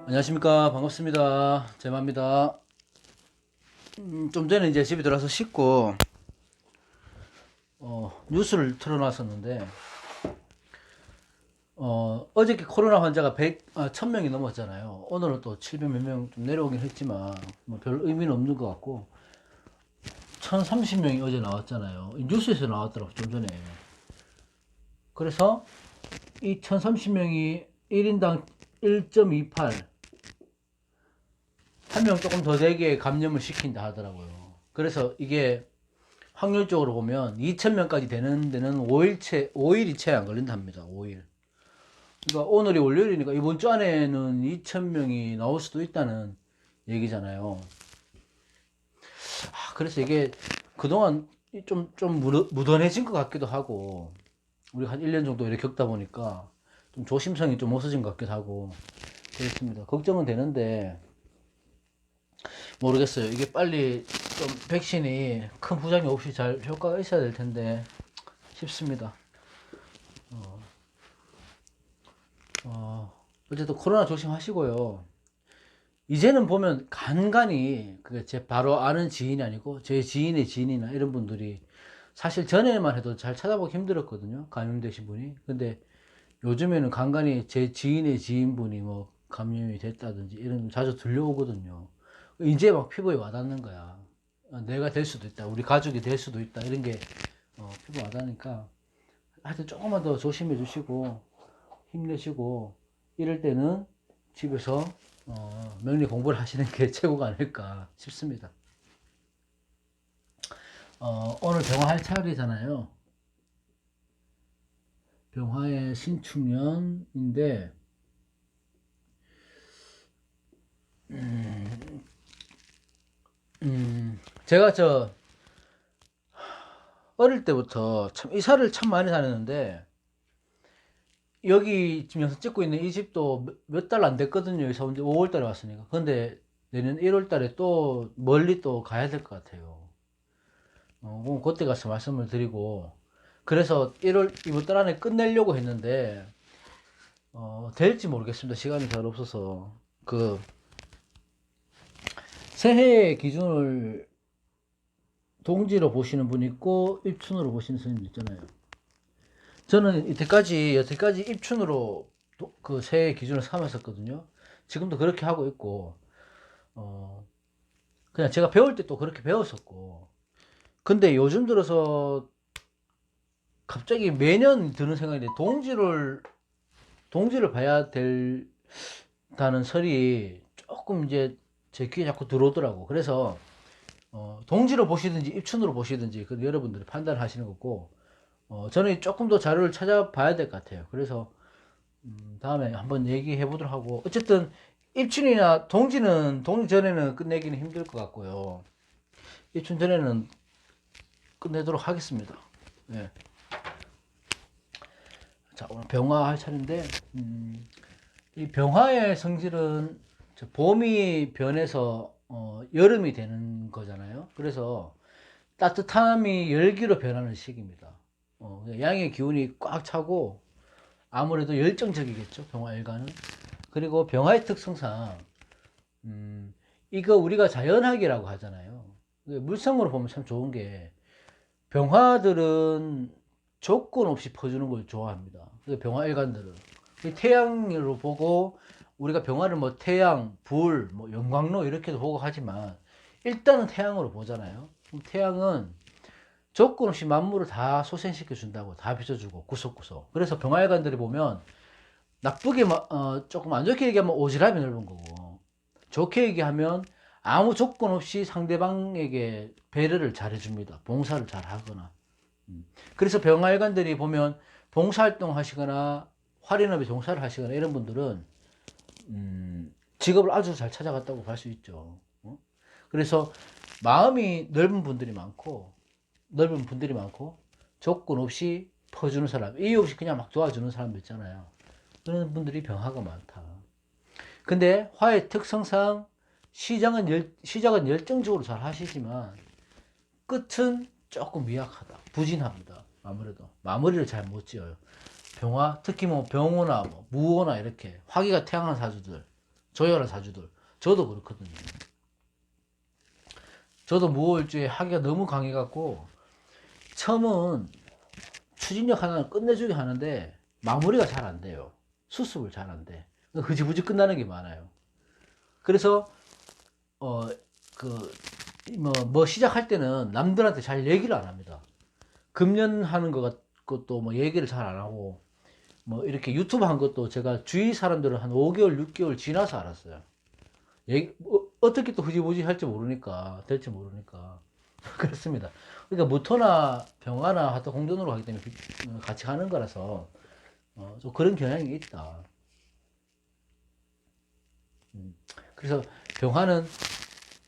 안녕하십니까. 반갑습니다. 제마입니다. 좀 전에 이제 집에 들어와서 씻고, 뉴스를 틀어놨었는데, 어저께 코로나 환자가 1000명이 넘었잖아요. 오늘은 또 700 몇 명 좀 내려오긴 했지만, 뭐 별 의미는 없는 것 같고, 1030명이 어제 나왔잖아요. 이 뉴스에서 나왔더라고, 좀 전에. 그래서 이 1030명이 1인당 1.28, 한 명 조금 더 되게 감염을 시킨다 하더라고요. 그래서 이게 확률적으로 보면 2,000명까지 되는 데는 5일이 채 안 걸린답니다. 5일. 그러니까 오늘이 월요일이니까 이번 주 안에는 2,000명이 나올 수도 있다는 얘기잖아요. 그래서 이게 그동안 좀 무던해진 것 같기도 하고, 우리 한 1년 정도 이렇게 겪다 보니까 좀 조심성이 좀 없어진 것 같기도 하고, 그렇습니다. 걱정은 되는데, 모르겠어요. 이게 빨리 좀 백신이 큰 부작용 없이 잘 효과가 있어야 될 텐데 싶습니다. 어쨌든 코로나 조심하시고요. 이제는 보면 간간이 제 바로 아는 지인이 아니고 제 지인의 지인이나 이런 분들이 사실 전에만 해도 잘 찾아보기 힘들었거든요. 감염되신 분이. 근데 요즘에는 간간이 제 지인의 지인분이 뭐 감염이 됐다든지 이런 자주 들려오거든요. 이제 막 피부에 와닿는 거야. 내가 될 수도 있다. 우리 가족이 될 수도 있다. 이런 게 피부에 와닿으니까 하여튼 조금만 더 조심해 주시고 힘내시고 이럴 때는 집에서 명리 공부를 하시는 게 최고가 아닐까 싶습니다. 오늘 병화 할차례잖아요. 병화의 신축년인데 제가 어릴 때부터 참 이사를 참 많이 다녔는데 여기 지금 영상 찍고 있는 이 집도 몇 달 안 됐거든요. 여기서 이제 5월 달에 왔으니까. 근데 내년 1월 달에 또 멀리 또 가야 될 것 같아요. 그럼 그때 가서 말씀을 드리고 그래서 1월 이번 달 안에 끝내려고 했는데 될지 모르겠습니다. 시간이 잘 없어서 그 새해 기준을 동지로 보시는 분 있고 입춘으로 보시는 스님도 있잖아요. 저는 여태까지 입춘으로 그 새해 기준을 삼았었거든요. 지금도 그렇게 하고 있고 어, 그냥 제가 배울 때 또 그렇게 배웠었고 근데 요즘 들어서 갑자기 매년 드는 생각인데 동지를 봐야 된다는 설이 조금 이제 제 귀에 자꾸 들어오더라고. 그래서 동지로 보시든지 입춘으로 보시든지 그 여러분들이 판단하시는 거고 저는 조금 더 자료를 찾아봐야 될 것 같아요. 그래서 다음에 한번 얘기해 보도록 하고 어쨌든 입춘이나 동지 전에는 끝내기는 힘들 것 같고요. 입춘 전에는 끝내도록 하겠습니다. 네. 자, 오늘 병화 할 차례인데, 이 병화의 성질은 봄이 변해서 여름이 되는 거잖아요. 그래서 따뜻함이 열기로 변하는 시기입니다. 양의 기운이 꽉 차고 아무래도 열정적이겠죠. 병화 일간은. 그리고 병화의 특성상 이거 우리가 자연학이라고 하잖아요. 물성으로 보면 참 좋은 게 병화들은 조건 없이 퍼주는 걸 좋아합니다. 병화 일간들은 태양으로 보고 우리가 병화를 뭐 태양, 불, 뭐 영광로 이렇게도 보고 하지만 일단은 태양으로 보잖아요. 그럼 태양은 조건 없이 만물을 다 소생시켜 준다고 다 비춰주고 구석구석. 그래서 병화 일간들이 보면 나쁘게 조금 안 좋게 얘기하면 오지랖이 넓은 거고 좋게 얘기하면 아무 조건 없이 상대방에게 배려를 잘 해줍니다. 봉사를 잘 하거나. 그래서 병활관들이 보면 봉사활동 하시거나 화련업에 종사를 하시거나 이런 분들은 직업을 아주 잘 찾아갔다고 볼 수 있죠. 그래서 마음이 넓은 분들이 많고 조건 없이 퍼주는 사람, 이유 없이 그냥 막 도와주는 사람도 있잖아요. 그런 분들이 병화가 많다. 근데 화의 특성상 시작은 열정적으로 잘 하시지만 끝은 조금 미약하다. 부진합니다. 아무래도 마무리를 잘 못 지어요. 병화 특히 뭐 병호나 뭐 무호나 이렇게 화기가 태양한 사주들 조연한 사주들. 저도 그렇거든요. 저도 무호일주에 하기가 너무 강해갖고 처음은 추진력 하나는 끝내주게 하는데 마무리가 잘 안 돼요. 수습을 잘 안 돼. 흐지부지 끝나는 게 많아요. 그래서 뭐 시작할 때는 남들한테 잘 얘기를 안 합니다. 금연하는 것도 뭐 얘기를 잘 안 하고, 뭐 이렇게 유튜브 한 것도 제가 주위 사람들은 한 5개월, 6개월 지나서 알았어요. 어떻게 또 흐지부지 할지 모르니까, 될지 모르니까. 그렇습니다. 그러니까 무토나 병화나 하여튼 공전으로 하기 때문에 같이 가는 거라서, 좀 그런 경향이 있다. 그래서 병화는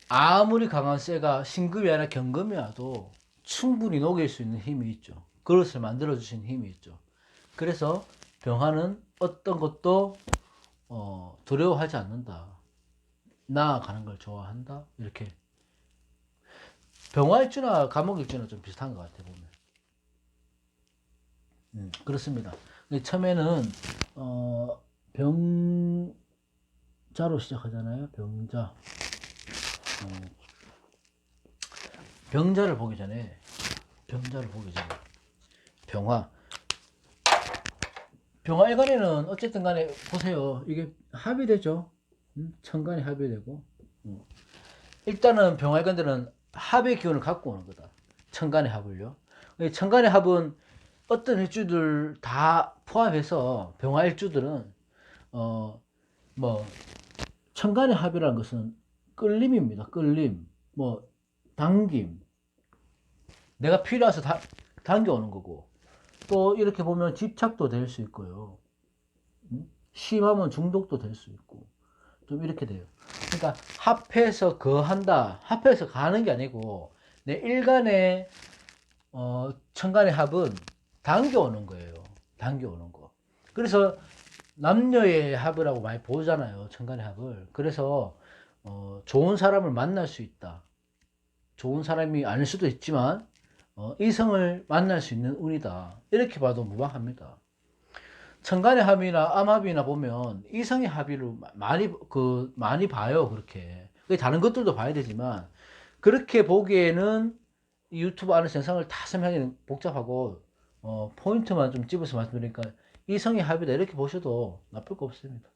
아무리 강한 쇠가 신금이 아니라 경금이 와도 충분히 녹일 수 있는 힘이 있죠. 그릇을 만들어 주신 힘이 있죠. 그래서 병화는 어떤 것도 두려워하지 않는다. 나아가는 걸 좋아한다. 이렇게 병화일주나 감목일주나 좀 비슷한 것 같아요. 보면. 그렇습니다. 처음에는 병자로 시작하잖아요. 병자. 병자를 보기 전에 병화 일간에는 어쨌든 간에 보세요. 이게 합의되죠. 천간이 합의되고, 일단은 병화 일간들은 합의 기운을 갖고 오는 거다. 천간의 합을요. 천간의 합은 어떤 일주들 다 포함해서 병화 일주들은 뭐 천간의 합이라는 것은 끌림입니다. 끌림, 뭐 당김, 내가 필요해서 당겨오는 거고, 또 이렇게 보면 집착도 될 수 있고요. 심하면 중독도 될 수 있고, 좀 이렇게 돼요. 그러니까 합해서 거한다, 합해서 가는 게 아니고 내 일간의 천간의 합은 당겨오는 거예요. 당겨오는 거. 그래서 남녀의 합이라고 많이 보잖아요. 천간의 합을. 그래서 좋은 사람을 만날 수 있다. 좋은 사람이 아닐 수도 있지만 이성을 만날 수 있는 운이다. 이렇게 봐도 무방합니다. 천간의 합이나 암합이나 보면 이성의 합의를 많이 봐요. 그렇게. 다른 것들도 봐야 되지만 그렇게 보기에는 이 유튜브 안에 세상을 다 설명하기 복잡하고 포인트만 좀 집어서 말씀드리니까 이성의 합이다 이렇게 보셔도 나쁠 거 없습니다.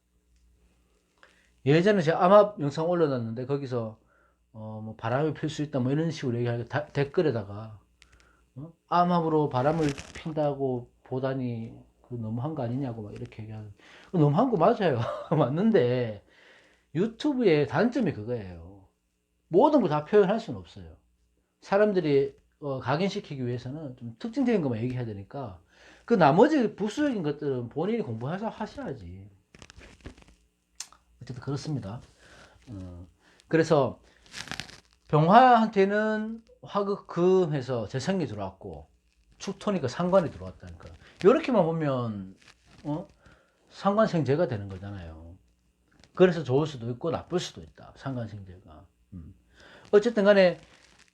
예전에 제가 암합 영상 올려놨는데 거기서 뭐 바람이 필 수 있다 뭐 이런 식으로 얘기하니까 댓글에다가 암합으로 바람을 핀다고 보다니 그 너무한 거 아니냐고 막 이렇게 얘기하는. 너무한 거 맞아요. 맞는데 유튜브의 단점이 그거예요. 모든 걸 다 표현할 수는 없어요. 사람들이 각인시키기 위해서는 좀 특징적인 것만 얘기해야 되니까 그 나머지 부수적인 것들은 본인이 공부해서 하셔야지. 어쨌든 그렇습니다. 그래서 병화한테는 화극금해서 재성이 들어왔고 축토니까 상관이 들어왔다니까. 이렇게만 보면 상관생재가 되는 거잖아요. 그래서 좋을 수도 있고 나쁠 수도 있다. 상관생재가. 어쨌든 간에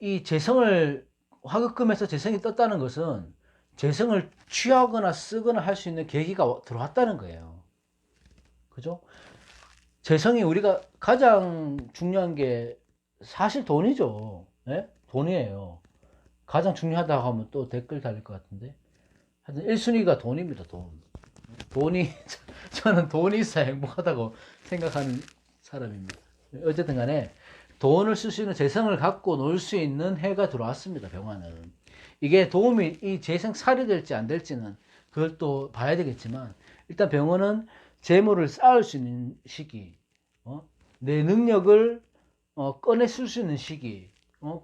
이 재성을 화극금에서 재성이 떴다는 것은 재성을 취하거나 쓰거나 할 수 있는 계기가 들어왔다는 거예요. 그죠? 재성이 우리가 가장 중요한 게 사실 돈이죠. 네? 돈이에요. 가장 중요하다고 하면 또 댓글 달릴 것 같은데. 하여튼 1순위가 돈입니다. 돈이 저는 돈이 있어야 행복하다고 생각하는 사람입니다. 어쨌든 간에 돈을 쓸 수 있는 재성을 갖고 놀 수 있는 해가 들어왔습니다. 병화는. 이게 이 재성 살이 될지 안 될지는 그걸 또 봐야 되겠지만 일단 병화는 재물을 쌓을 수 있는 시기, 내 능력을 꺼내 쓸 수 있는 시기,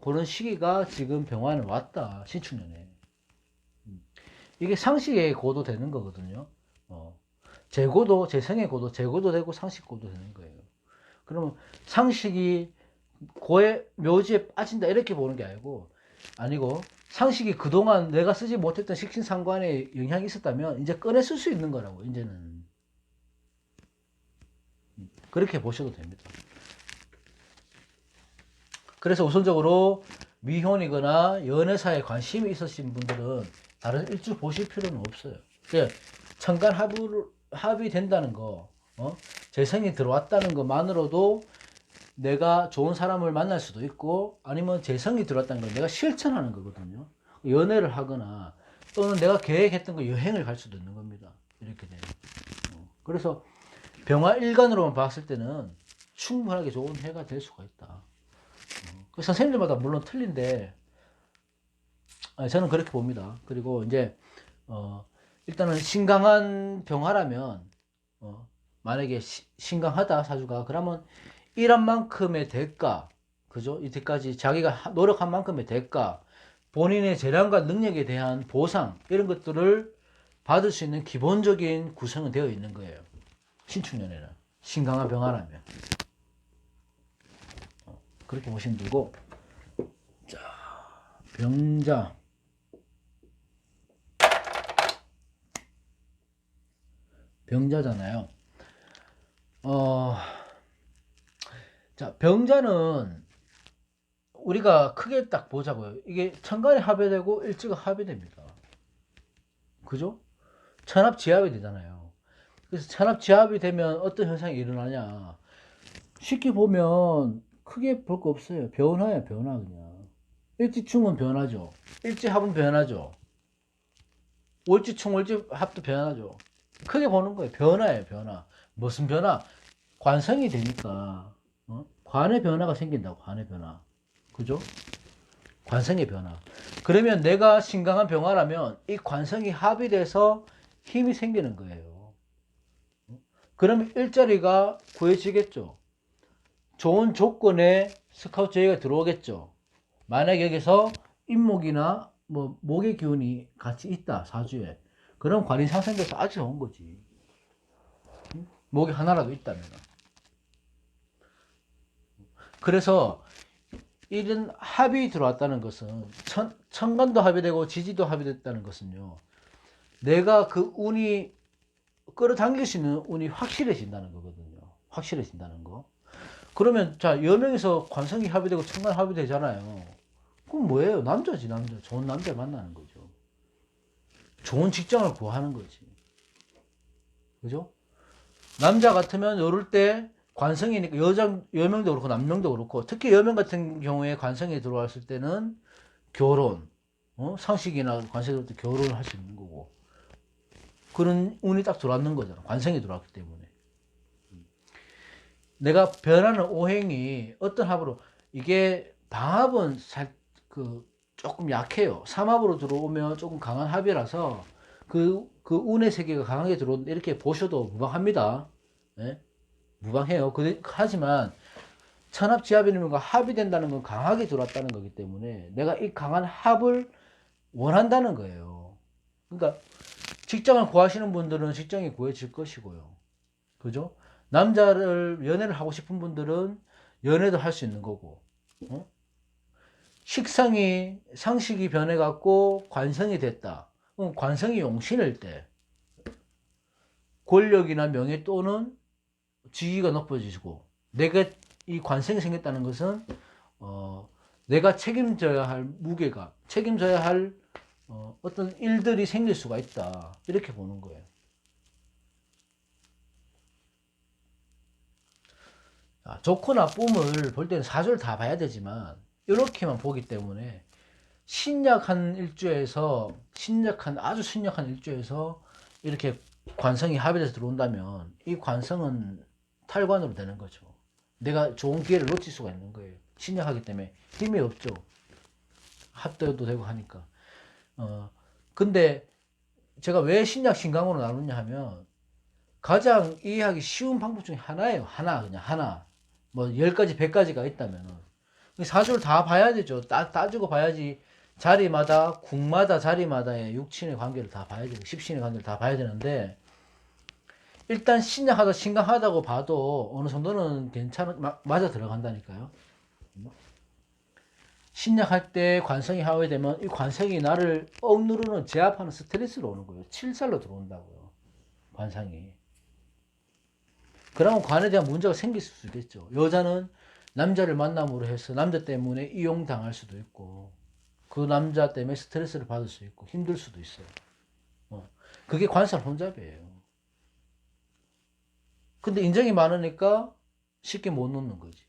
그런 시기가 지금 병화는 왔다. 신축년에. 이게 상식의 고도 되는 거거든요. 재고도, 재성의 고도, 재고도 되고 상식고도 되는 거예요. 그러면 상식이 고의 묘지에 빠진다 이렇게 보는 게 아니고 상식이 그동안 내가 쓰지 못했던 식신상관에 영향이 있었다면 이제 꺼내 쓸 수 있는 거라고. 이제는 그렇게 보셔도 됩니다. 그래서 우선적으로 미혼이거나 연애사에 관심이 있으신 분들은 다른 일주 보실 필요는 없어요. 천간 합이 된다는 거 재성이 들어왔다는 것만으로도 내가 좋은 사람을 만날 수도 있고, 아니면 재성이 들어왔다는 걸 내가 실천하는 거거든요. 연애를 하거나 또는 내가 계획했던 거 여행을 갈 수도 있는 겁니다. 이렇게 되면. 그래서 병화 일간으로만 봤을 때는 충분하게 좋은 해가 될 수가 있다. 선생님들마다 물론 틀린데 저는 그렇게 봅니다. 그리고 이제 일단은 신강한 병화라면 만약에 신강하다 사주가, 그러면 일한 만큼의 대가, 그죠? 이때까지 자기가 노력한 만큼의 대가, 본인의 재량과 능력에 대한 보상, 이런 것들을 받을 수 있는 기본적인 구성은 되어 있는 거예요. 신축년에는 신강한 병화라면 그렇게 보시면 되고. 자, 병자. 병자잖아요. 자, 병자는 우리가 크게 딱 보자고요. 이게 천간에 합의되고 일지가 합의됩니다. 그죠? 천합지합이 되잖아요. 그래서 천합지합이 되면 어떤 현상이 일어나냐. 쉽게 보면 크게 볼 거 없어요. 변화야, 변화 그냥. 일지충은 변하죠. 일지합은 변하죠. 월지충, 월지합도 변하죠. 크게 보는 거예요. 변화예요, 변화. 무슨 변화? 관성이 되니까 관의 변화가 생긴다고. 관의 변화. 그죠? 관성의 변화. 그러면 내가 신강한 병화라면 이 관성이 합의돼서 힘이 생기는 거예요. 그러면 일자리가 구해지겠죠. 좋은 조건에 스카우트 제의가 들어오겠죠. 만약 여기서 인목이나 뭐 목의 기운이 같이 있다, 사주에. 그럼 관이 상승돼서 아주 좋은 거지. 목이 하나라도 있다면. 그래서 이런 합이 들어왔다는 것은 천간도 합의되고 지지도 합의됐다는 것은요, 내가 그 운이 끌어당길 수 있는 운이 확실해진다는 거거든요. 확실해진다는 거. 그러면 자, 여명에서 관성이 합의되고 천간 합의되잖아요. 그럼 뭐예요? 남자지, 남자. 좋은 남자 만나는 거죠. 좋은 직장을 구하는 거지. 그죠? 남자 같으면 이럴 때 관성이니까 여명도 그렇고 남명도 그렇고, 특히 여명 같은 경우에 관성이 들어왔을 때는 결혼, 상식이나 관성이 들어올 때 결혼을 할 수 있는 거고, 그런 운이 딱 들어왔는 거잖아. 관성이 들어왔기 때문에. 내가 변하는 오행이 어떤 합으로, 이게 방합은 조금 약해요. 삼합으로 들어오면 조금 강한 합이라서 그 운의 세계가 강하게 들어온다, 이렇게 보셔도 무방합니다. 네? 무방해요. 하지만 천합지합이라는 합이 된다는 건 강하게 들어왔다는 거기 때문에 내가 이 강한 합을 원한다는 거예요. 그러니까 직장을 구하시는 분들은 직장이 구해질 것이고요. 그죠? 연애를 하고 싶은 분들은 연애도 할 수 있는 거고, 상식이 변해갖고 관성이 됐다. 그럼 관성이 용신일 때 권력이나 명예 또는 지위가 높아지고, 내가 이 관성이 생겼다는 것은 내가 책임져야 할 무게가, 책임져야 할 어떤 일들이 생길 수가 있다, 이렇게 보는 거예요. 좋고 나쁨을 볼 때는 사주를 다 봐야 되지만 이렇게만 보기 때문에 아주 신약한 일주에서 이렇게 관성이 합의돼서 들어온다면 이 관성은 탈관으로 되는 거죠. 내가 좋은 기회를 놓칠 수가 있는 거예요. 신약하기 때문에 힘이 없죠. 합도도 되고 하니까. 근데 제가 왜 신약 신강으로 나누냐 하면, 가장 이해하기 쉬운 방법 중에 하나예요. 그냥 하나. 뭐 10가지, 100가지가 있다면 사주를 다 봐야 되죠. 따지고 봐야지. 자리마다, 국마다, 자리마다의 육친의 관계를 다 봐야 되고, 십신의 관계를 다 봐야 되는데, 일단 신강하다고 봐도 어느 정도는 맞아 들어간다니까요. 신약할 때 관성이 하회되면 이 관성이 나를 억누르는, 제압하는 스트레스로 오는 거예요. 칠살로 들어온다고요. 관상이. 그러면 관에 대한 문제가 생길 수 있겠죠. 여자는 남자를 만남으로 해서 남자 때문에 이용당할 수도 있고, 그 남자 때문에 스트레스를 받을 수 있고 힘들 수도 있어요. 그게 관살 혼잡이에요. 근데 인정이 많으니까 쉽게 못 놓는 거지.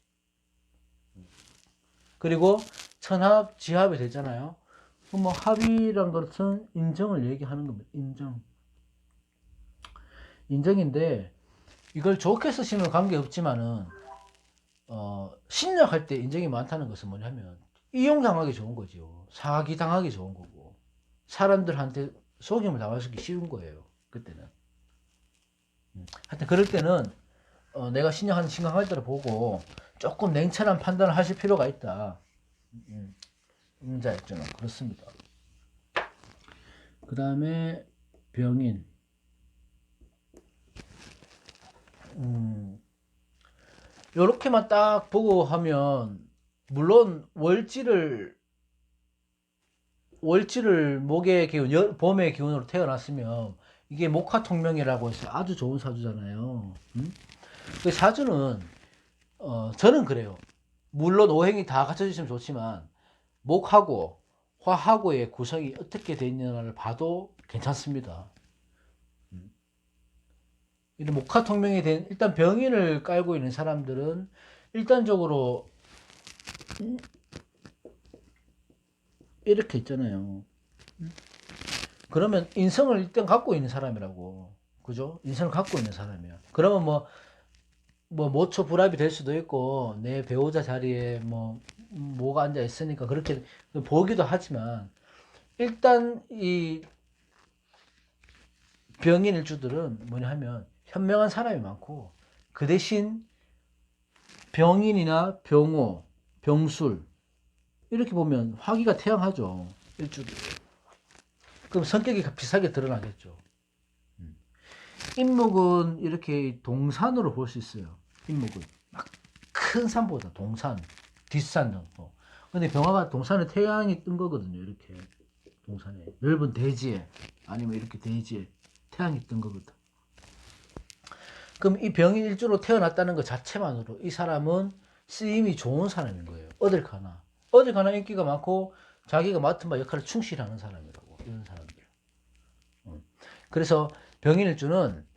그리고 천합, 지합이 되잖아요. 그럼 뭐 합이란 것은 인정을 얘기하는 겁니다. 인정. 인정인데 이걸 좋게 쓰시면 관계없지만은 신약할 때 인정이 많다는 것은 뭐냐면 이용당하기 좋은 거죠. 사기당하기 좋은 거고 사람들한테 속임을 당하기 쉬운 거예요. 그때는. 하여튼 그럴 때는 내가 신약하는 심각할 때를 보고 조금 냉철한 판단을 하실 필요가 있다. 자일주는 그렇습니다. 그 다음에 병인. 요렇게만 딱 보고 하면 물론 월지를 목의 기운, 봄의 기운으로 태어났으면 이게 목화통명이라고 해서 아주 좋은 사주잖아요. 그 사주는 저는 그래요. 물론 오행이 다 갖춰져 있으면 좋지만 목하고 화하고의 구성이 어떻게 되어 있느냐를 봐도 괜찮습니다. 이런 목화통명이 된 일단 병인을 깔고 있는 사람들은 일단적으로 이렇게 있잖아요. 그러면 인성을 일단 갖고 있는 사람이라고. 그죠? 인성을 갖고 있는 사람이야. 그러면 뭐 모처 불합이 될 수도 있고 내 배우자 자리에 뭐가 앉아 있으니까 그렇게 보기도 하지만 일단 이 병인 일주들은 뭐냐 하면 현명한 사람이 많고 그 대신 병인이나 병호, 병술 이렇게 보면 화기가 태양하죠. 일주들. 그럼 성격이 비슷하게 드러나겠죠. 인목은 이렇게 동산으로 볼 수 있어요. 인목은 막 큰 산보다 동산, 뒷산 정도. 근데 병화가 동산에 태양이 뜬 거거든요. 이렇게 동산에 넓은 대지에 아니면 이렇게 대지에 태양이 뜬 거거든. 그럼 이 병인 일주로 태어났다는 것 자체만으로 이 사람은 쓰임이 좋은 사람인 거예요. 어딜 가나 인기가 많고 자기가 맡은 바 역할을 충실하는 사람이라고. 이런 사람들. 그래서 병인 일주는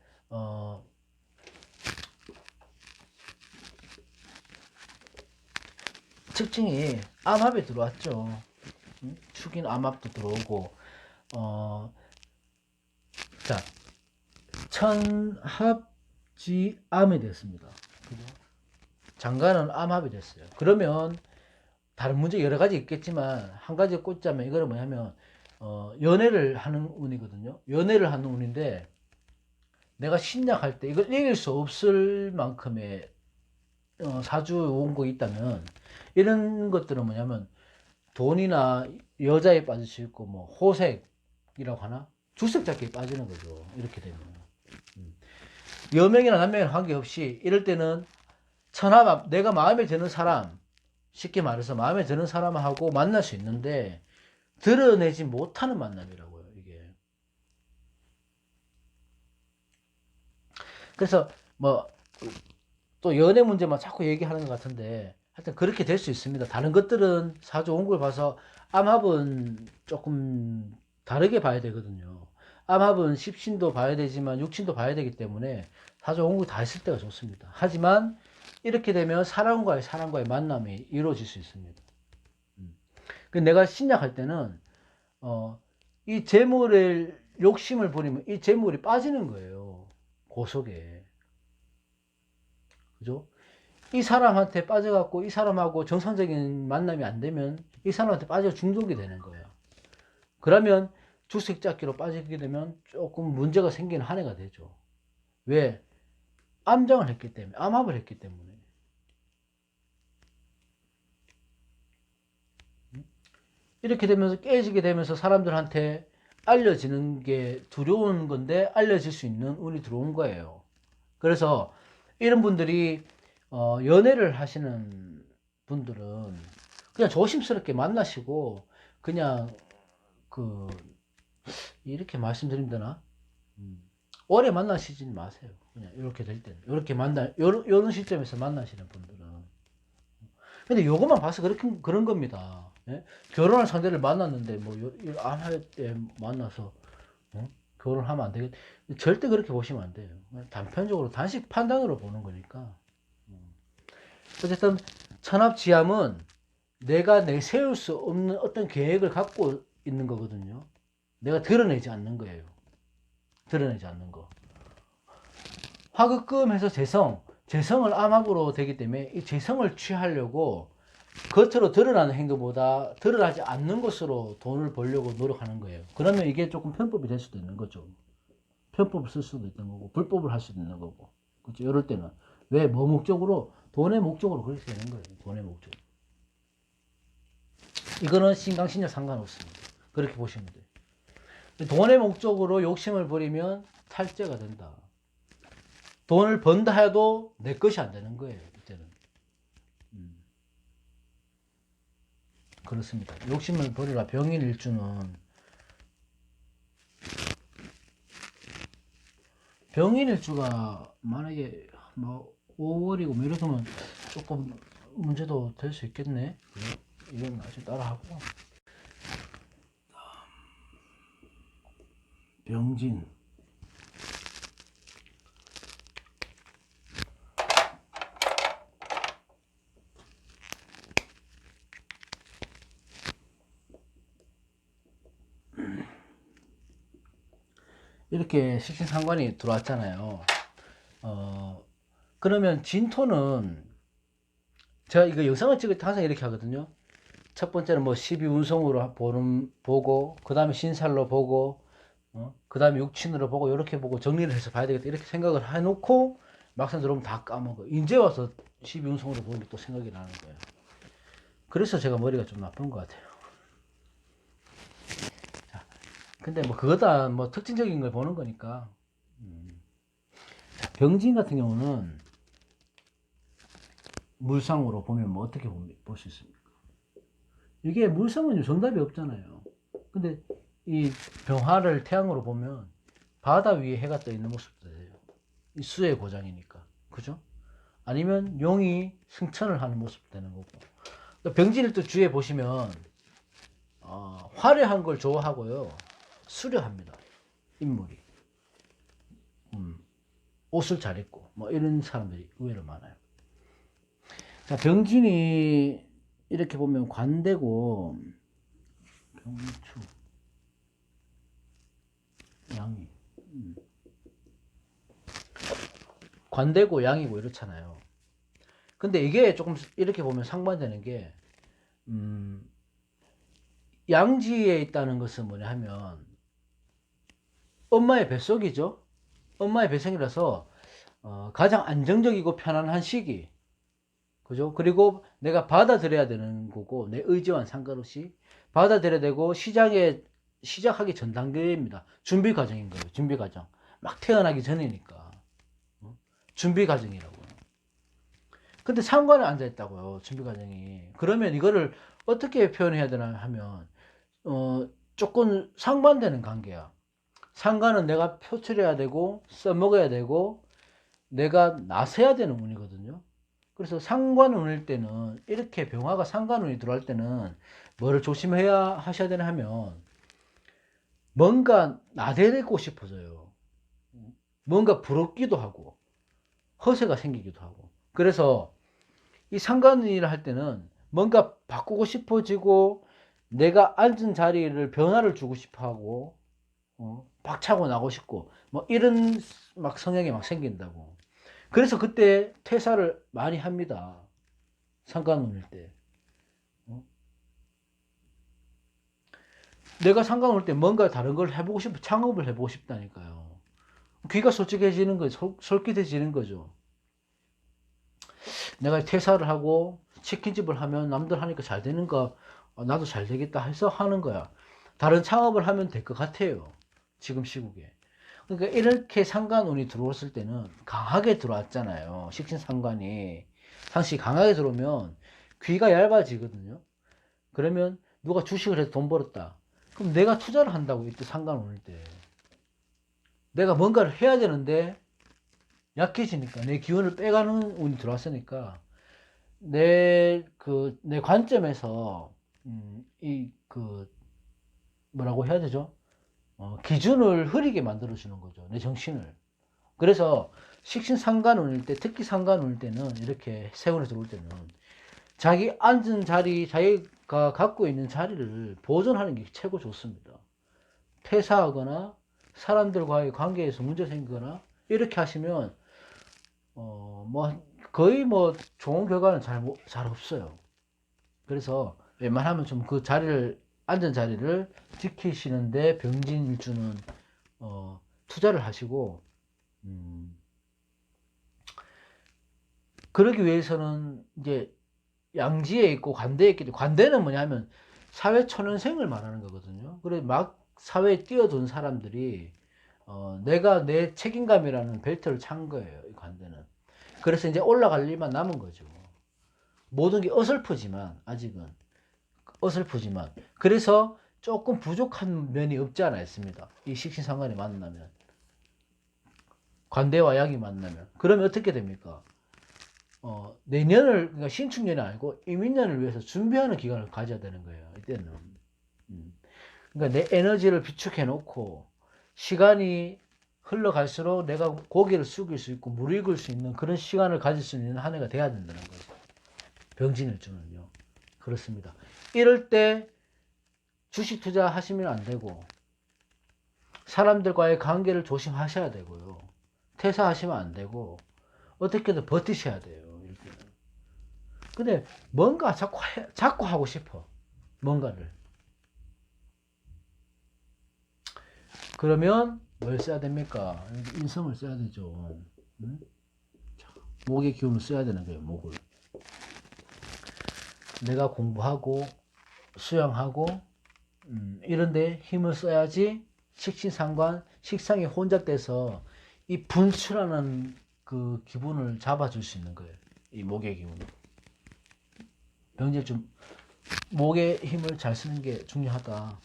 특징이 암합에 들어왔죠. 축인 암합도 들어오고 자 천합지암이 됐습니다. 장가는 암합이 됐어요. 그러면 다른 문제 여러 가지 있겠지만 한 가지 꽂자면 이거는 뭐냐면 연애를 하는 운이거든요. 연애를 하는 운인데 내가 신약할 때 이걸 이길 수 없을 만큼의 사주 원곡이 있다면 이런 것들은 뭐냐면 돈이나 여자에 빠질 수 있고 뭐 호색이라고 하나 주색잡기에 빠지는 거죠. 이렇게 되면 여명이나 남명이나 관계없이 이럴 때는 천하만 내가 마음에 드는 사람 쉽게 말해서 마음에 드는 사람하고 만날 수 있는데 드러내지 못하는 만남이라고요. 이게 그래서 뭐 또 연애 문제만 자꾸 얘기하는 것 같은데 하여튼 그렇게 될 수 있습니다. 다른 것들은 사주 원국을 봐서 암합은 조금 다르게 봐야 되거든요. 암합은 십신도 봐야 되지만 육신도 봐야 되기 때문에 사주 원국이 다 있을 때가 좋습니다. 하지만 이렇게 되면 사람과의 만남이 이루어질 수 있습니다. 내가 신약할 때는 이 재물을 욕심을 부리면 이 재물이 빠지는 거예요. 그 속에. 그죠? 이 사람한테 빠져갖고 이 사람하고 정상적인 만남이 안 되면 이 사람한테 빠져 중독이 되는 거예요. 그러면 주식잡기로 빠지게 되면 조금 문제가 생기는 한 해가 되죠. 왜? 암장을 했기 때문에, 암합을 했기 때문에. 이렇게 되면서 깨지게 되면서 사람들한테 알려지는 게 두려운 건데 알려질 수 있는 운이 들어온 거예요. 그래서 이런 분들이 연애를 하시는 분들은 그냥 조심스럽게 만나시고 그냥 이렇게 말씀드리면 되나? 오래 만나시지 마세요. 그냥 이렇게 될 때는 이렇게 요런 시점에서 만나시는 분들은. 근데 요것만 봐서 그런 겁니다. 예? 결혼할 상대를 만났는데 뭐 암할 때 만나서 결혼하면 안 되겠. 절대 그렇게 보시면 안 돼요. 단편적으로 단식 판단으로 보는 거니까. 어쨌든 천합지함은 내가 내세울 수 없는 어떤 계획을 갖고 있는 거거든요. 내가 드러내지 않는 거예요. 드러내지 않는 거. 화극금해서 재성을 암합으로 되기 때문에 이 재성을 취하려고 겉으로 드러나는 행동보다 드러나지 않는 것으로 돈을 벌려고 노력하는 거예요. 그러면 이게 조금 편법이 될 수도 있는 거죠. 편법을 쓸 수도 있는 거고, 불법을 할 수도 있는 거고. 그렇죠. 이럴 때는. 왜? 뭐 목적으로? 돈의 목적으로 그렇게 되는 거예요. 돈의 목적. 이거는 신강신약 상관없습니다. 그렇게 보시면 돼요. 돈의 목적으로 욕심을 부리면 탈죄가 된다. 돈을 번다 해도 내 것이 안 되는 거예요. 이때는. 그렇습니다. 욕심을 버리라. 병인일주가 만약에 뭐 5월이고 뭐 이러면 조금 문제도 될 수 있겠네. 이건 아주 따라하고. 병진. 이렇게 식신상관이 들어왔잖아요. 그러면 진토는 제가 이거 영상을 찍을 때 항상 이렇게 하거든요. 첫 번째는 뭐 12운성으로 보고, 그 다음에 신살로 보고, 그 다음에 육친으로 보고, 이렇게 보고 정리를 해서 봐야 되겠다. 이렇게 생각을 해놓고, 막상 들어오면 다 까먹어. 이제 와서 12운성으로 보는 게 또 생각이 나는 거예요. 그래서 제가 머리가 좀 나쁜 것 같아요. 자, 근데 뭐 그거다, 뭐 특징적인 걸 보는 거니까. 자, 병진 같은 경우는 물상으로 보면 뭐 어떻게 볼 수 있습니까? 이게 물상은 정답이 없잖아요. 근데 이 병화를 태양으로 보면 바다 위에 해가 떠 있는 모습도 돼요. 이 수의 고장이니까. 그죠? 아니면 용이 승천을 하는 모습도 되는 거고. 병진을 또 주위에 보시면 화려한 걸 좋아하고요. 수려합니다. 인물이. 옷을 잘 입고 뭐 이런 사람들이 의외로 많아요. 자, 병진이 이렇게 보면 관대고 병추 양이 관대고 양이고 이렇잖아요. 근데 이게 조금 이렇게 보면 상반되는 게 양지에 있다는 것은 뭐냐 하면 엄마의 뱃속이죠. 엄마의 뱃속이라서 가장 안정적이고 편안한 시기. 그죠? 그리고 내가 받아들여야 되는 거고 내 의지와는 상관없이 받아들여야 되고 시작하기 전 단계입니다. 준비 과정인 거예요. 준비 과정. 막 태어나기 전이니까. 준비 과정이라고요. 근데 상관에 앉아 있다고요. 준비 과정이. 그러면 이거를 어떻게 표현해야 되나 하면 조금 상반되는 관계야. 상관은 내가 표출해야 되고 써먹어야 되고 내가 나서야 되는 운이거든요. 그래서 상관운일 때는 이렇게 병화가 상관운이 들어갈 때는 뭐를 조심해야 하셔야 되나 하면 뭔가 나대고 싶어져요. 뭔가 부럽기도 하고 허세가 생기기도 하고. 그래서 이 상관운이라 할 때는 뭔가 바꾸고 싶어지고 내가 앉은 자리를 변화를 주고 싶어 하고 박차고 나고 싶고 뭐 이런 막 성향이 막 생긴다고. 그래서 그때 퇴사를 많이 합니다. 상관운일 때. 내가 상관운일 때 뭔가 다른 걸 해보고 싶어, 창업을 해보고 싶다니까요. 귀가 솔직해지는 거죠. 솔깃해지는 거죠. 내가 퇴사를 하고 치킨집을 하면 남들 하니까 잘 되는가, 나도 잘 되겠다 해서 하는 거야. 다른 창업을 하면 될 것 같아요. 지금 시국에. 그러니까 이렇게 상관운이 들어왔을 때는 강하게 들어왔잖아요. 식신상관이. 상시 강하게 들어오면 귀가 얇아지거든요. 그러면 누가 주식을 해서 돈 벌었다. 그럼 내가 투자를 한다고 이때 상관운일 때. 내가 뭔가를 해야 되는데 약해지니까 내 기운을 빼가는 운이 들어왔으니까 내 관점에서 뭐라고 해야 되죠? 기준을 흐리게 만들어주는 거죠. 내 정신을. 그래서 식신상관운일 때, 특히 상관운일 때는, 이렇게 세운에 들어올 때는 자기 앉은 자리, 자기가 갖고 있는 자리를 보존하는 게 최고 좋습니다. 퇴사하거나 사람들과의 관계에서 문제 생기거나 이렇게 하시면 거의 좋은 결과는 잘 없어요. 그래서 웬만하면 좀 그 자리를, 앉은 자리를 지키시는데 병진일주는 투자를 하시고, 그러기 위해서는 이제 양지에 있고 관대에 있기 때문에, 관대는 뭐냐면 사회 초년생을 말하는 거거든요. 그래서 막 사회에 뛰어든 사람들이 내가 내 책임감이라는 벨트를 찬 거예요, 이 관대는. 그래서 이제 올라갈 일만 남은 거죠. 모든 게 어설프지만, 아직은 어설프지만, 그래서 조금 부족한 면이 없지 않아 있습니다. 이 식신상관이 만나면, 관대와 약이 만나면. 그러면 어떻게 됩니까? 내년을, 그러니까 신축년이 아니고 이민년을 위해서 준비하는 기간을 가져야 되는 거예요, 이때는. 그러니까 내 에너지를 비축해 놓고 시간이 흘러갈수록 내가 고개를 숙일 수 있고 무르익을 수 있는 그런 시간을 가질 수 있는 한 해가 돼야 된다는 거죠. 병진일주는요. 그렇습니다. 이럴 때 주식 투자 하시면 안 되고, 사람들과의 관계를 조심하셔야 되고요. 퇴사하시면 안 되고, 어떻게든 버티셔야 돼요, 이럴 때는. 근데 뭔가 자꾸 하고 싶어. 뭔가를. 그러면 뭘 써야 됩니까? 인성을 써야 되죠. 응? 목의 기운을 써야 되는 거예요, 목을. 내가 공부하고 수양하고 이런데 힘을 써야지 식신상관, 식상이 혼잡돼서 이 분출하는 그 기분을 잡아줄 수 있는 거예요. 이 목의 기운을. 병질 좀 목의 힘을 잘 쓰는 게 중요하다.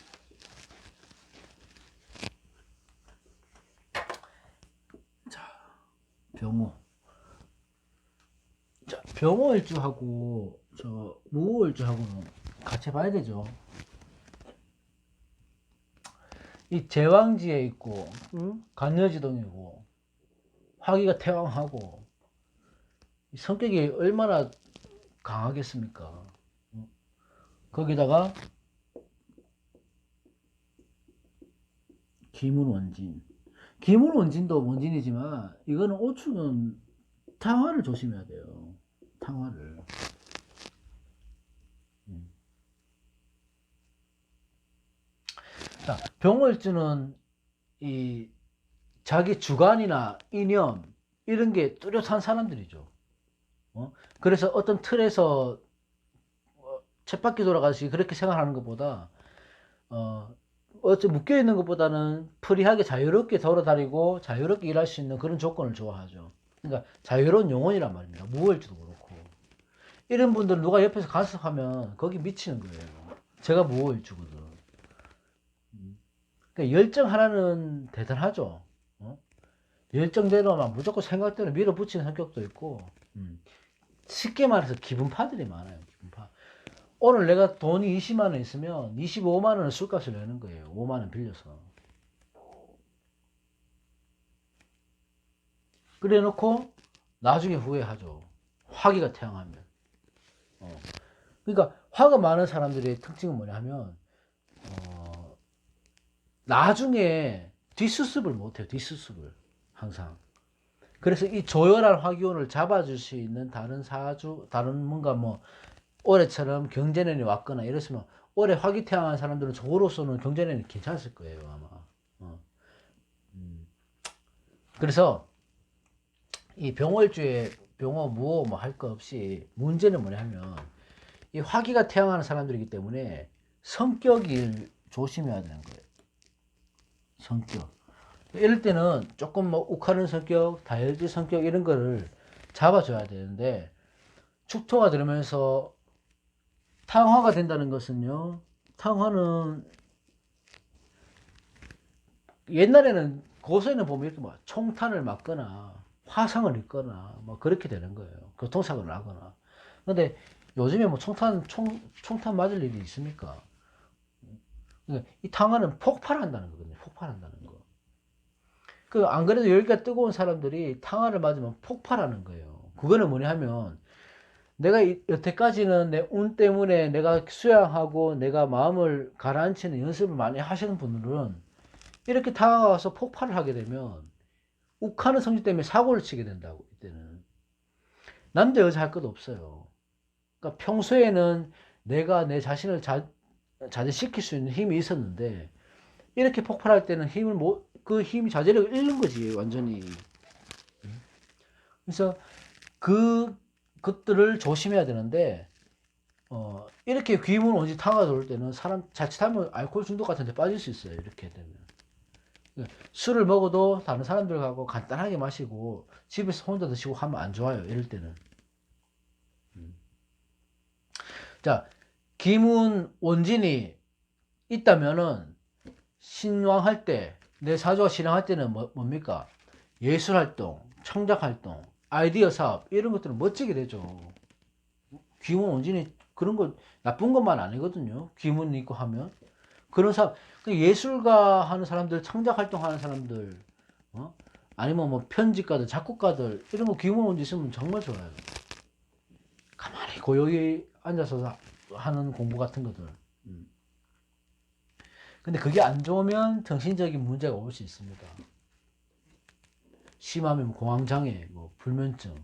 자, 병호. 자, 병호일주하고 저 무호일주하고는 같이 봐야 되죠. 이 제왕지에 있고, 간여지동이고, 화기가 태왕하고, 성격이 얼마나 강하겠습니까? 거기다가 기문원진. 기문원진도 원진이지만 이거는 오축은 탕화를 조심해야 돼요. 탕화를. 자, 병월주는 이 자기 주관이나 이념 이런 게 뚜렷한 사람들이죠. 그래서 어떤 틀에서 쳇바퀴 돌아가듯이 그렇게 생각하는 것보다 묶여 있는 것보다는 프리하게 자유롭게 돌아다니고 자유롭게 일할 수 있는 그런 조건을 좋아하죠. 그러니까 자유로운 영혼이란 말입니다. 무월주도 그렇고. 이런 분들 누가 옆에서 간섭하면 거기 미치는 거예요. 제가 무월주거든. 그러니까 열정 하나는 대단하죠. 열정대로 막 무조건 생각대로 밀어붙이는 성격도 있고, 쉽게 말해서 기분파들이 많아요. 기분파. 오늘 내가 돈이 20만 원 있으면 25만 원을 술값을 내는 거예요. 5만 원 빌려서. 그래 놓고 나중에 후회하죠. 화기가 태양하면. 그러니까 화가 많은 사람들의 특징은 뭐냐 하면 나중에 뒷수습을 못해요. 뒷수습을 항상. 그래서 이 조열한 화기운을 잡아줄 수 있는 다른 사주, 다른 뭔가 올해처럼 경제년이 왔거나 이랬으면 올해 화기태양한 사람들은 저로서는 경제년이 괜찮을 거예요, 아마. 그래서 이 병월주에 병호, 무호 할 거 없이 문제는 뭐냐면 이 화기가 태양하는 사람들이기 때문에 성격을 조심해야 되는 거예요. 성격. 이럴 때는 조금 욱하는 성격, 다혈질 성격 이런 거를 잡아줘야 되는데 축토가 들으면서 탕화가 된다는 것은요. 탕화는 옛날에는 고서에는 보면 이렇게 총탄을 맞거나 화상을 입거나 그렇게 되는 거예요. 교통사고를 나거나. 근데 요즘에 총탄 맞을 일이 있습니까? 이 탕화는 폭발한다는 거거든요. 폭발한다는 거. 그 안 그래도 열기가 뜨거운 사람들이 탕화를 맞으면 폭발하는 거예요. 그거는 뭐냐 하면 내가 여태까지는 내 운 때문에 내가 수양하고 내가 마음을 가라앉히는 연습을 많이 하시는 분들은 이렇게 다가와서 폭발을 하게 되면 욱하는 성질 때문에 사고를 치게 된다고. 이때는 남자 여자 할 것 없어요. 그러니까 평소에는 내가 내 자신을 자제시킬 수 있는 힘이 있었는데 이렇게 폭발할 때는 힘을 못, 그 힘이 자제력을 잃는 거지 완전히. 그래서 그것들을 조심해야 되는데 이렇게 귀문 온지 타가 돌 때는 사람 자칫하면 알코올 중독 같은 데 빠질 수 있어요. 이렇게 되면 술을 먹어도 다른 사람들하고 간단하게 마시고 집에서 혼자 드시고 하면 안 좋아요. 이럴 때는. 자, 기문 원진이 있다면은 신왕할 때, 내 사주가 신앙할 때는 뭡니까? 예술활동, 창작활동, 아이디어 사업 이런 것들은 멋지게 되죠. 기문 원진이 그런 거 나쁜 것만 아니거든요. 기문 있고 하면 그런 사람, 예술가 하는 사람들, 창작활동 하는 사람들, 아니면 뭐 편집가들, 작곡가들 이런 거 기문 원진 있으면 정말 좋아요. 가만히 고요히 앉아서 하는 공부 같은 것들. 근데 그게 안 좋으면 정신적인 문제가 올 수 있습니다. 심하면 공황장애, 뭐 불면증,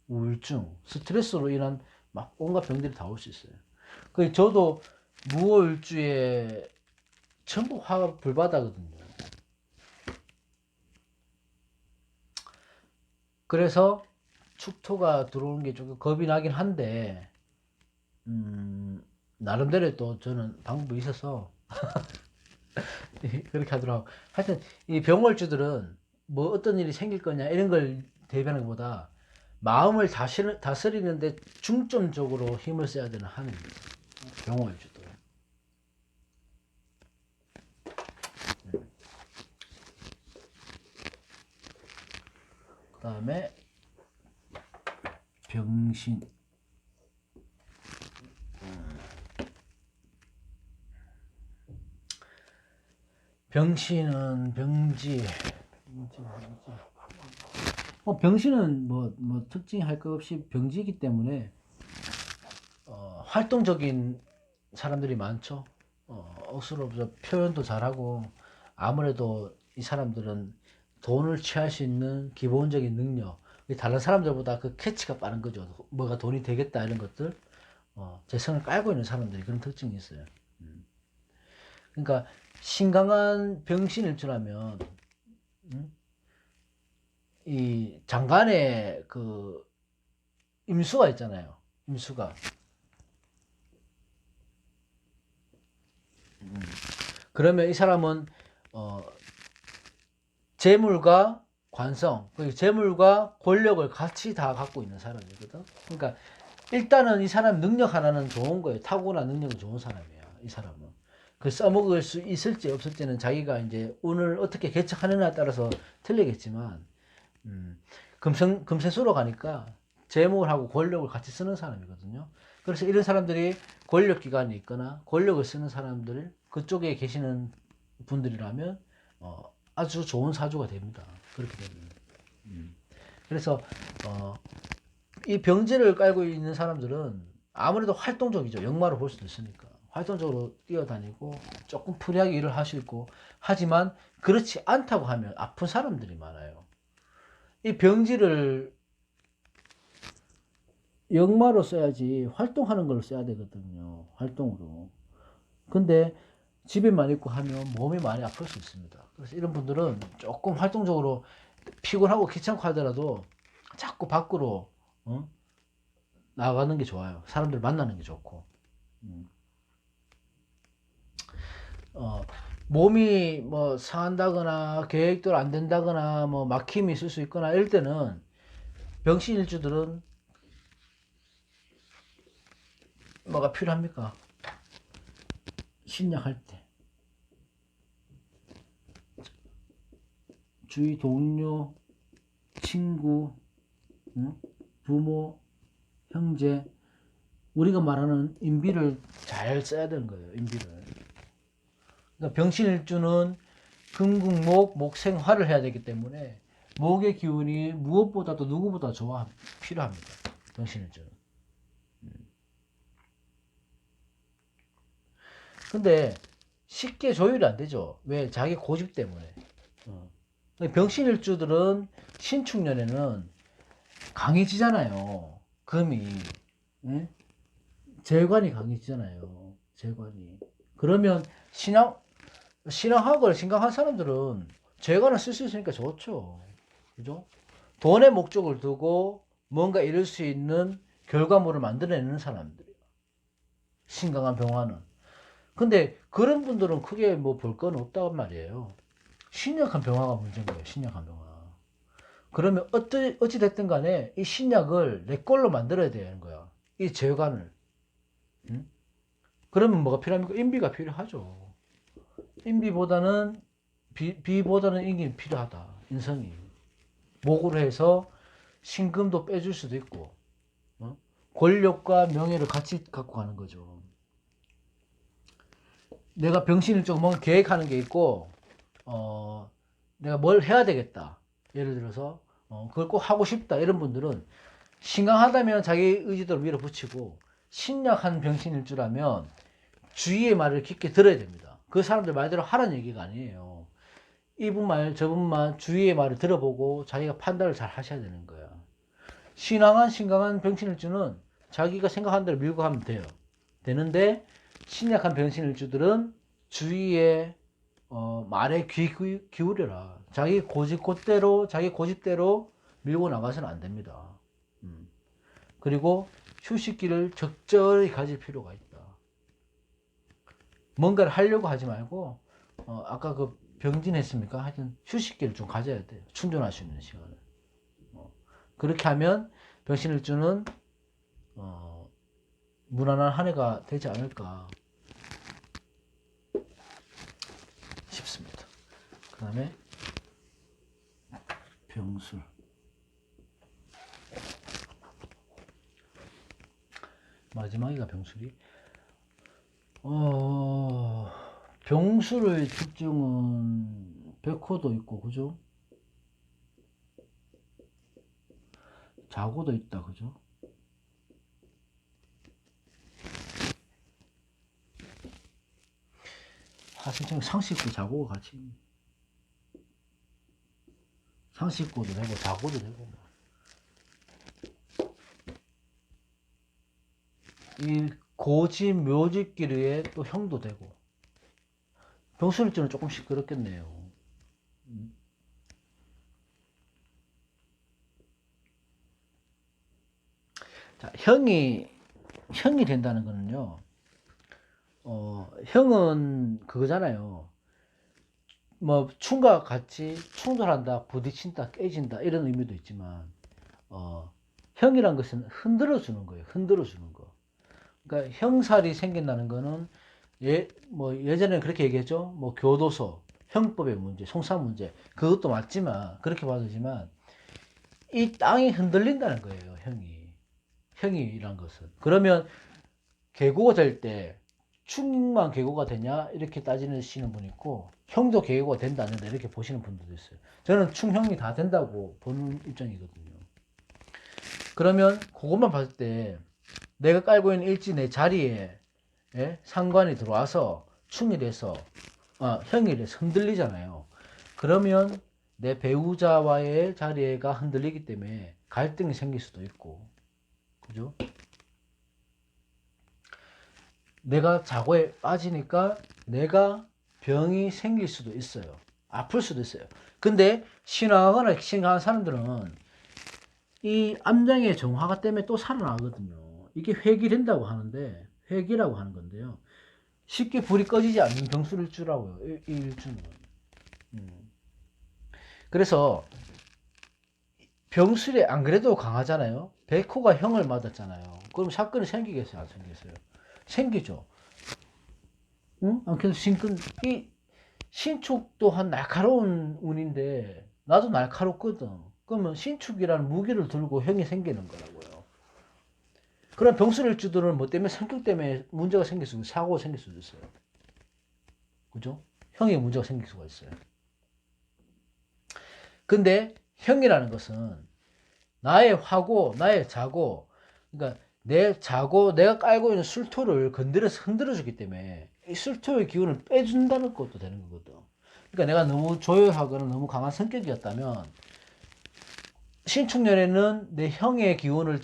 우울증, 스트레스로 인한 막 온갖 병들이 다 올 수 있어요. 그 저도 무호일주에 전부 화가 불바다거든요. 그래서 축토가 들어오는 게 조금 겁이 나긴 한데 나름대로 또 저는 방법이 있어서 그렇게 하더라고. 하여튼 이 병월주들은 뭐 어떤 일이 생길 거냐 이런 걸 대비하는 것보다 마음을 다스리는데 중점적으로 힘을 써야 되는 한입니다. 병월주들. 그 다음에 병신. 병신은 병지. 병신은 뭐 특징이 할 것 없이 병지이기 때문에 활동적인 사람들이 많죠. 억수로 표현도 잘하고 아무래도 이 사람들은 돈을 취할 수 있는 기본적인 능력, 다른 사람들보다 그 캐치가 빠른 거죠. 뭐가 돈이 되겠다 이런 것들, 재성을 깔고 있는 사람들이 그런 특징이 있어요. 그러니까 신강한 병신일주라면 이 장간에 그 임수가 있잖아요. 임수가. 그러면 이 사람은 재물과 관성, 재물과 권력을 같이 다 갖고 있는 사람이거든. 그러니까 일단은 이 사람 능력 하나는 좋은 거예요. 타고난 능력은 좋은 사람이야. 이 사람은. 그 써먹을 수 있을지 없을지는 자기가 이제 운을 어떻게 개척하느냐에 따라서 틀리겠지만, 금생수로 가니까 재물하고 권력을 같이 쓰는 사람이거든요. 그래서 이런 사람들이 권력기관이 있거나 권력을 쓰는 사람들, 그쪽에 계시는 분들이라면, 아주 좋은 사주가 됩니다. 그렇게 되면. 그래서, 이 병지를 깔고 있는 사람들은 아무래도 활동적이죠. 역마로 볼 수도 있으니까. 활동적으로 뛰어다니고 조금 프리하게 일을 할 수 있고, 하지만 그렇지 않다고 하면 아픈 사람들이 많아요. 이 병지를 역마로 써야지 활동하는 걸로 써야 되거든요. 활동으로. 근데 집에만 있고 하면 몸이 많이 아플 수 있습니다. 그래서 이런 분들은 조금 활동적으로 피곤하고 귀찮고 하더라도 자꾸 밖으로 나가는 게 좋아요. 사람들 만나는 게 좋고. 몸이 뭐 상한다거나 계획대로 안 된다거나 뭐 막힘이 있을 수 있거나 이럴 때는 병신일주들은 뭐가 필요합니까? 신약할 때 주위 동료, 친구, 부모, 형제, 우리가 말하는 인비를 잘 써야 되는 거예요. 인비를. 그러니까 병신일주는 금국목 목생화를 해야 되기 때문에 목의 기운이 무엇보다도 누구보다 필요합니다. 병신일주는. 근데 쉽게 조율이 안 되죠. 왜? 자기 고집 때문에. 병신일주들은 신축년에는 강해지잖아요. 금이. 응? 재관이 강해지잖아요. 재관이. 그러면 신앙학을 심각한 사람들은 재관을 쓸 수 있으니까 좋죠. 그죠? 돈의 목적을 두고 뭔가 이룰 수 있는 결과물을 만들어내는 사람들이에요. 심각한 병화는. 근데 그런 분들은 크게 뭐 볼 건 없단 말이에요. 신약한 병화가 문제인 거예요. 신약한 병화. 그러면 어찌됐든 간에 이 신약을 내 걸로 만들어야 되는 거야. 이 재관을. 응? 그러면 뭐가 필요합니까? 인비가 필요하죠. 인비보다는 비보다는 인기 필요하다. 인성이. 목으로 해서 신금도 빼줄 수도 있고, 권력과 명예를 같이 갖고 가는 거죠. 내가 병신일적으로 뭔가 계획하는 게 있고, 내가 뭘 해야 되겠다. 예를 들어서, 그걸 꼭 하고 싶다. 이런 분들은 신강하다면 자기 의지대로 밀어붙이고, 신약한 병신일주라면 주위의 말을 깊게 들어야 됩니다. 그 사람들 말대로 하라는 얘기가 아니에요. 이분 말, 저분 말, 주위의 말을 들어보고 자기가 판단을 잘 하셔야 되는 거야. 신강한 병신일주는 자기가 생각한 대로 밀고 가면 돼요. 되는데, 신약한 병신일주들은 주위의 말에 귀 기울여라. 자기 고집대로 밀고 나가서는 안 됩니다. 그리고 휴식기를 적절히 가질 필요가 있다. 뭔가를 하려고 하지 말고, 아까 그 병진했습니까? 하여튼 휴식기를 좀 가져야 돼요. 충전할 수 있는 시간을. 그렇게 하면 병신일주는 무난한 한 해가 되지 않을까 싶습니다. 그 다음에 병술. 마지막이가 병술이. 병술의 특징은 백호도 있고, 그죠? 자고도 있다, 그죠? 사실상 상식도 자고가 같이. 상식고도 되고, 자고도 되고. 이 고집, 묘집끼리에 또 형도 되고. 병술일주는 조금씩 그렇겠네요. 자, 형이 된다는 거는요, 형은 그거잖아요. 뭐, 춤과 같이 충돌한다, 부딪힌다, 깨진다, 이런 의미도 있지만, 형이란 것은 흔들어주는 거예요. 흔들어주는 거. 그러니까 형살이 생긴다는 거는, 뭐, 예전에 그렇게 얘기했죠. 뭐, 교도소, 형법의 문제, 송사 문제, 그것도 맞지만, 그렇게 봐도지만, 이 땅이 흔들린다는 거예요, 형이란 것은. 그러면, 계고가 될 때, 충만 계고가 되냐? 이렇게 따지시는 분 있고, 형도 계고가 된다, 안 된다, 이렇게 보시는 분들도 있어요. 저는 충형이 다 된다고 보는 입장이거든요. 그러면, 그것만 봤을 때, 내가 깔고 있는 일지 내 자리에, 상관이 들어와서, 충이 돼서, 형이 돼서 흔들리잖아요. 그러면, 내 배우자와의 자리가 흔들리기 때문에 갈등이 생길 수도 있고, 그죠? 내가 자고에 빠지니까 내가 병이 생길 수도 있어요. 아플 수도 있어요. 근데 신앙하거나 신앙하는 사람들은 이 암장의 정화가 때문에 또 살아나거든요. 이게 회귀된다고 하는데, 회귀라고 하는 건데요. 쉽게 불이 꺼지지 않는 병술일주라고요. 이 일주는. 그래서 병술이 안 그래도 강하잖아요. 백호가 형을 맞았잖아요. 그럼 사건이 생기겠어요? 안 생기겠어요? 생기죠. 응? 그래서 이 신축 또한 날카로운 운인데 나도 날카롭거든. 그러면 신축이라는 무기를 들고 형이 생기는 거라고요. 그런 병술일주들은 뭐 때문에 성격 때문에 문제가 생길 수도 있고 사고가 생길 수도 있어요. 그죠? 형이 문제가 생길 수가 있어요. 근데 형이라는 것은 나의 화고, 나의 자고, 그러니까 내 자고, 내가 깔고 있는 술토를 건드려서 흔들어주기 때문에 이 술토의 기운을 빼준다는 것도 되는 거거든. 그러니까 내가 너무 조용하거나 너무 강한 성격이었다면 신축년에는 내 형의 기운을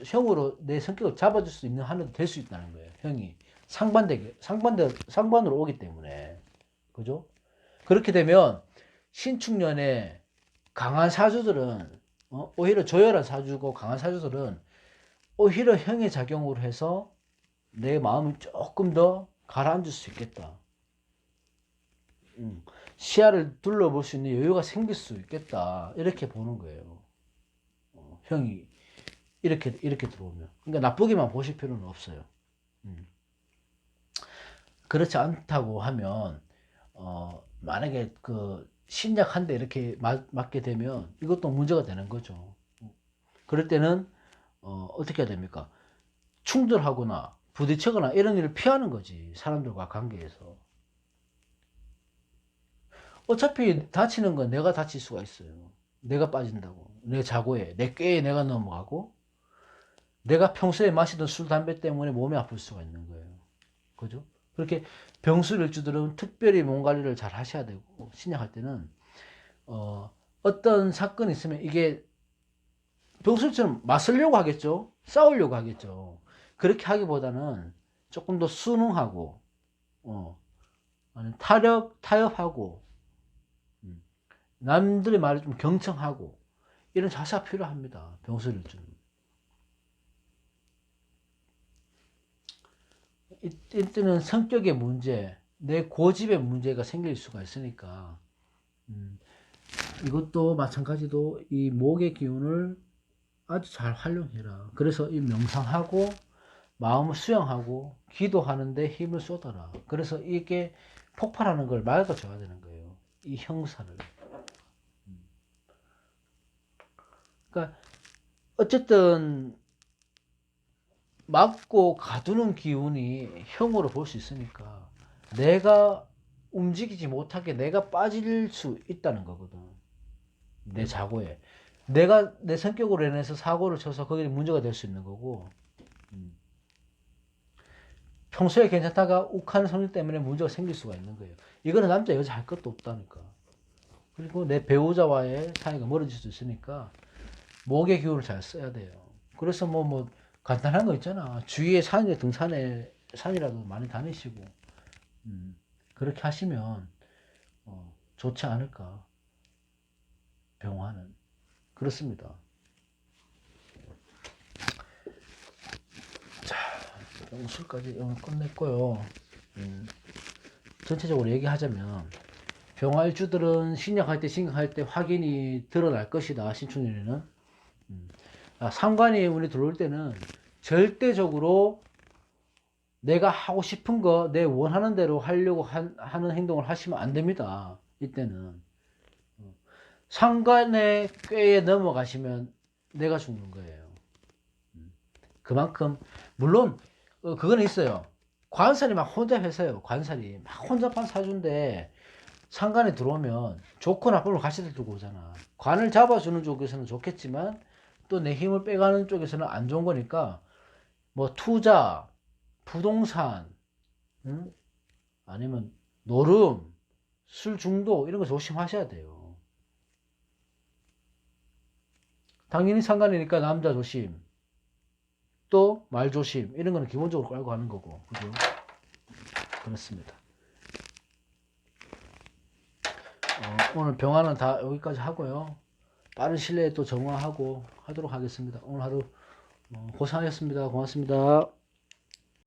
형으로 내 성격을 잡아줄 수 있는 하나도 될 수 있다는 거예요. 형이 상반으로 오기 때문에. 그죠? 그렇게 되면 신축년에 강한 사주들은 오히려 조열한 사주고 강한 사주들은 오히려 형의 작용으로 해서 내 마음이 조금 더 가라앉을 수 있겠다. 시야를 둘러볼 수 있는 여유가 생길 수 있겠다. 이렇게 보는 거예요. 형이 이렇게 들어오면. 그러니까 나쁘게만 보실 필요는 없어요. 그렇지 않다고 하면 만약에 그 신약 한 대 이렇게 맞게 되면 이것도 문제가 되는 거죠. 그럴 때는 어떻게 해야 됩니까? 충돌하거나 부딪히거나 이런 일을 피하는 거지. 사람들과 관계에서. 어차피 다치는 건 내가 다칠 수가 있어요. 내가 빠진다고. 내 자고에, 내 꾀에 내가 넘어가고, 내가 평소에 마시던 술, 담배 때문에 몸이 아플 수가 있는 거예요. 그죠? 그렇게 병술일주들은 특별히 몸 관리를 잘 하셔야 되고, 신약할 때는, 어떤 사건이 있으면 이게 병술처럼 맞으려고 하겠죠? 싸우려고 하겠죠? 그렇게 하기보다는 조금 더 순응하고, 타협하고, 남들의 말을 좀 경청하고 이런 자세가 필요합니다. 병술일주는. 이때는 성격의 문제, 내 고집의 문제가 생길 수가 있으니까 이것도 마찬가지로 이 목의 기운을 아주 잘 활용해라. 그래서 이 명상하고 마음을 수양하고 기도하는데 힘을 쏟아라. 그래서 이게 폭발하는 걸 막아줘야 되는 거예요. 이 형사를. 그러니까 어쨌든 막고 가두는 기운이 형으로 볼 수 있으니까 내가 움직이지 못하게 내가 빠질 수 있다는 거거든. 내 자고에. 내가 내 성격으로 인해서 사고를 쳐서 거기에 문제가 될 수 있는 거고 평소에 괜찮다가 욱하는 성질 때문에 문제가 생길 수가 있는 거예요. 이거는 남자 여자 할 것도 없다니까. 그리고 내 배우자와의 사이가 멀어질 수 있으니까 목의 기운을 잘 써야 돼요. 그래서 뭐 간단한 거 있잖아. 주위에 산에 산이라도 많이 다니시고 그렇게 하시면 좋지 않을까. 병화는 그렇습니다. 자, 병술까지 오늘 끝냈고요. 전체적으로 얘기하자면 병화일주들은 신약할 때 확인이 드러날 것이다. 신축년에는 상관이 운이 들어올 때는 절대적으로 내가 하고 싶은 거, 내 원하는 대로 하려고 하는 행동을 하시면 안 됩니다. 이때는. 상관의 꾀에 넘어가시면 내가 죽는 거예요. 그만큼, 물론, 그건 있어요. 관살이 막 혼자 회사예요. 관살이. 막 혼자만 사준데, 상관에 들어오면 좋고 나쁨을 같이 들고 오잖아. 관을 잡아주는 쪽에서는 좋겠지만, 또 내 힘을 빼가는 쪽에서는 안 좋은 거니까, 뭐, 투자, 부동산, 아니면 노름, 술 중독, 이런 거 조심하셔야 돼요. 당연히 상관이니까 남자 조심, 또 말 조심, 이런 거는 기본적으로 깔고 하는 거고, 그죠? 그렇습니다. 오늘 병화는 다 여기까지 하고요. 빠른 시일 내에 또 정화하고 하도록 하겠습니다. 오늘 하루 고생하셨습니다. 고맙습니다.